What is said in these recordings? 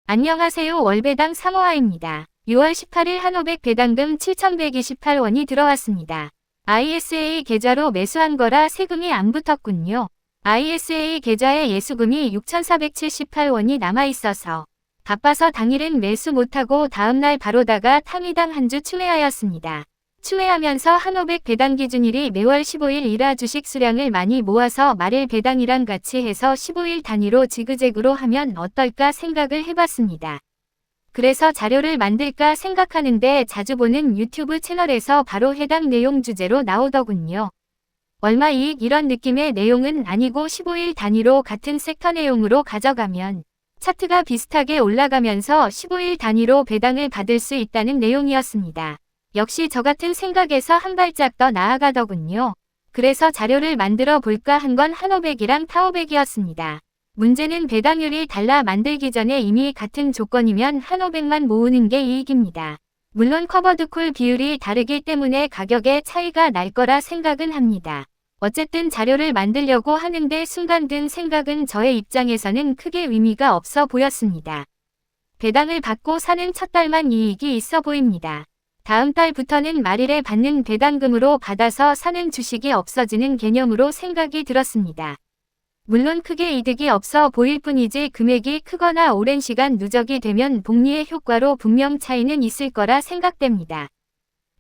안녕하세요. 월배당 사모아입니다. 6월 18일 한오백 배당금 7,128원이 들어왔습니다. ISA 계좌로 매수한 거라 세금이 안 붙었군요. ISA 계좌에 예수금이 6,478원이 남아있어서 바빠서 당일은 매수 못하고 다음날 바로다가 탐이당 한 주 추매하였습니다. 추매하면서 한오백 배당 기준일이 매월 15일이라 주식 수량을 많이 모아서 말일 배당이랑 같이 해서 15일 단위로 지그재그로 하면 어떨까 생각을 해봤습니다. 그래서 자료를 만들까 생각하는데 자주 보는 유튜브 채널에서 바로 해당 내용 주제로 나오더군요. 얼마 이익 이런 느낌의 내용은 아니고 15일 단위로 같은 섹터 내용으로 가져가면 차트가 비슷하게 올라가면서 15일 단위로 배당을 받을 수 있다는 내용이었습니다. 역시 저 같은 생각에서 한 발짝 더 나아가더군요. 그래서 자료를 만들어 볼까 한 건 한오백이랑 타오백이었습니다. 문제는 배당률이 달라 만들기 전에 이미 같은 조건이면 한오백만 모으는 게 이익입니다. 물론 커버드콜 비율이 다르기 때문에 가격에 차이가 날 거라 생각은 합니다. 어쨌든 자료를 만들려고 하는데 순간 든 생각은 저의 입장에서는 크게 의미가 없어 보였습니다. 배당을 받고 사는 첫 달만 이익이 있어 보입니다. 다음 달부터는 말일에 받는 배당금으로 받아서 사는 주식이 없어지는 개념으로 생각이 들었습니다. 물론 크게 이득이 없어 보일 뿐이지 금액이 크거나 오랜 시간 누적이 되면 복리의 효과로 분명 차이는 있을 거라 생각됩니다.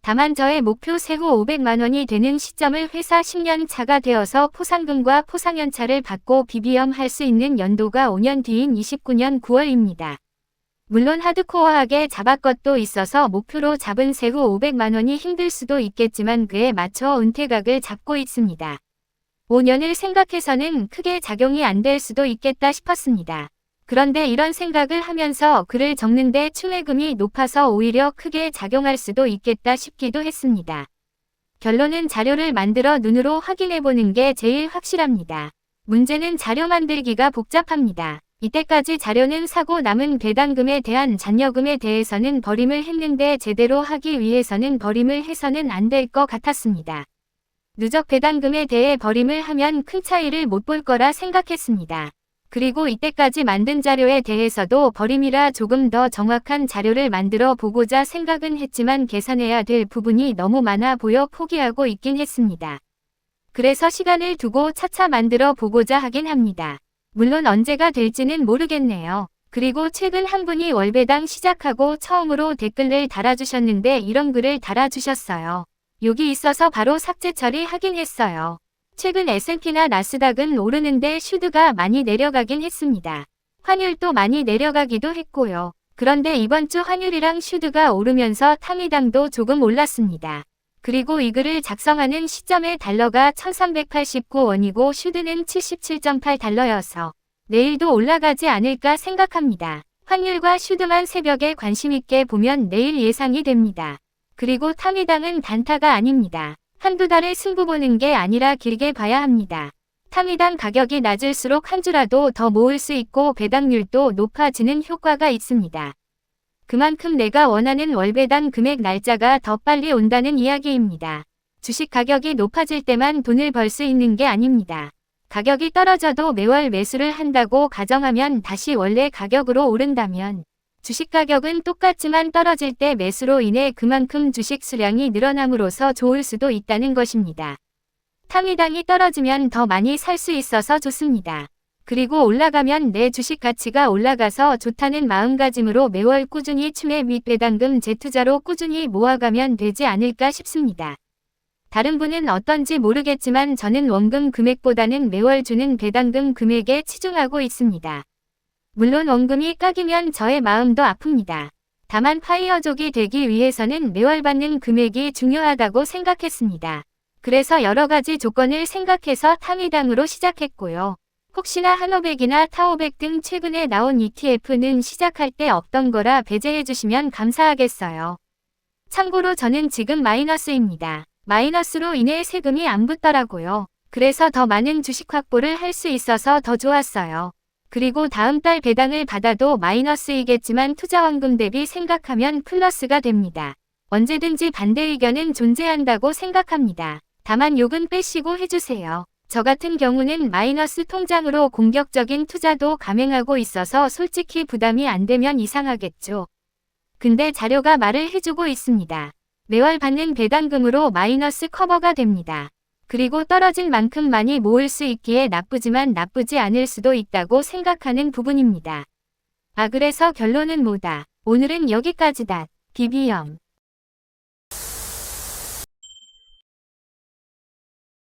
다만 저의 목표 세후 500만원이 되는 시점을 회사 10년 차가 되어서 포상금과 포상연차를 받고 비비엄 할 수 있는 연도가 5년 뒤인 29년 9월입니다. 물론 하드코어하게 잡을 것도 있어서 목표로 잡은 세후 500만원이 힘들 수도 있겠지만 그에 맞춰 은퇴각을 잡고 있습니다. 5년을 생각해서는 크게 작용이 안 될 수도 있겠다 싶었습니다. 그런데 이런 생각을 하면서 글을 적는데 추매금이 높아서 오히려 크게 작용할 수도 있겠다 싶기도 했습니다. 결론은 자료를 만들어 눈으로 확인해보는 게 제일 확실합니다. 문제는 자료 만들기가 복잡합니다. 이때까지 자료는 사고 남은 배당금에 대한 잔여금에 대해서는 버림을 했는데 제대로 하기 위해서는 버림을 해서는 안 될 것 같았습니다. 누적 배당금에 대해 버림을 하면 큰 차이를 못 볼 거라 생각했습니다. 그리고 이때까지 만든 자료에 대해서도 버림이라 조금 더 정확한 자료를 만들어 보고자 생각은 했지만 계산해야 될 부분이 너무 많아 보여 포기하고 있긴 했습니다. 그래서 시간을 두고 차차 만들어 보고자 하긴 합니다. 물론 언제가 될지는 모르겠네요. 그리고 최근 한 분이 월배당 시작하고 처음으로 댓글을 달아주셨는데 이런 글을 달아주셨어요. 욕이 있어서 바로 삭제 처리하긴 했어요. 최근 S&P나 나스닥은 오르는데 슈드가 많이 내려가긴 했습니다. 환율도 많이 내려가기도 했고요. 그런데 이번 주 환율이랑 슈드가 오르면서 탐이당도 조금 올랐습니다. 그리고 이 글을 작성하는 시점에 달러가 1389원이고 슈드는 77.8달러여서 내일도 올라가지 않을까 생각합니다. 환율과 슈드만 새벽에 관심있게 보면 내일 예상이 됩니다. 그리고 탐이당은 단타가 아닙니다. 한두 달의 승부 보는 게 아니라 길게 봐야 합니다. 탐이당 가격이 낮을수록 한 주라도 더 모을 수 있고 배당률도 높아지는 효과가 있습니다. 그만큼 내가 원하는 월배당 금액 날짜가 더 빨리 온다는 이야기입니다. 주식 가격이 높아질 때만 돈을 벌 수 있는 게 아닙니다. 가격이 떨어져도 매월 매수를 한다고 가정하면 다시 원래 가격으로 오른다면 주식 가격은 똑같지만 떨어질 때 매수로 인해 그만큼 주식 수량이 늘어남으로써 좋을 수도 있다는 것입니다. 탐이당이 떨어지면 더 많이 살 수 있어서 좋습니다. 그리고 올라가면 내 주식 가치가 올라가서 좋다는 마음가짐으로 매월 꾸준히 추매 및 배당금 재투자로 꾸준히 모아가면 되지 않을까 싶습니다. 다른 분은 어떤지 모르겠지만 저는 원금 금액보다는 매월 주는 배당금 금액에 치중하고 있습니다. 물론 원금이 깎이면 저의 마음도 아픕니다. 다만 파이어족이 되기 위해서는 매월 받는 금액이 중요하다고 생각했습니다. 그래서 여러 가지 조건을 생각해서 탐이당으로 시작했고요. 혹시나 한오백이나 타오백 등 최근에 나온 ETF는 시작할 때 없던 거라 배제해 주시면 감사하겠어요. 참고로 저는 지금 마이너스입니다. 마이너스로 인해 세금이 안 붙더라고요. 그래서 더 많은 주식 확보를 할 수 있어서 더 좋았어요. 그리고 다음 달 배당을 받아도 마이너스이겠지만 투자원금 대비 생각하면 플러스가 됩니다. 언제든지 반대 의견은 존재한다고 생각합니다. 다만 욕은 빼시고 해주세요. 저 같은 경우는 마이너스 통장으로 공격적인 투자도 감행하고 있어서 솔직히 부담이 안 되면 이상하겠죠. 근데 자료가 말을 해주고 있습니다. 매월 받는 배당금으로 마이너스 커버가 됩니다. 그리고 떨어진 만큼 많이 모을 수 있기에 나쁘지만 나쁘지 않을 수도 있다고 생각하는 부분입니다. 그래서 결론은 뭐다? 오늘은 여기까지다. 비비엄.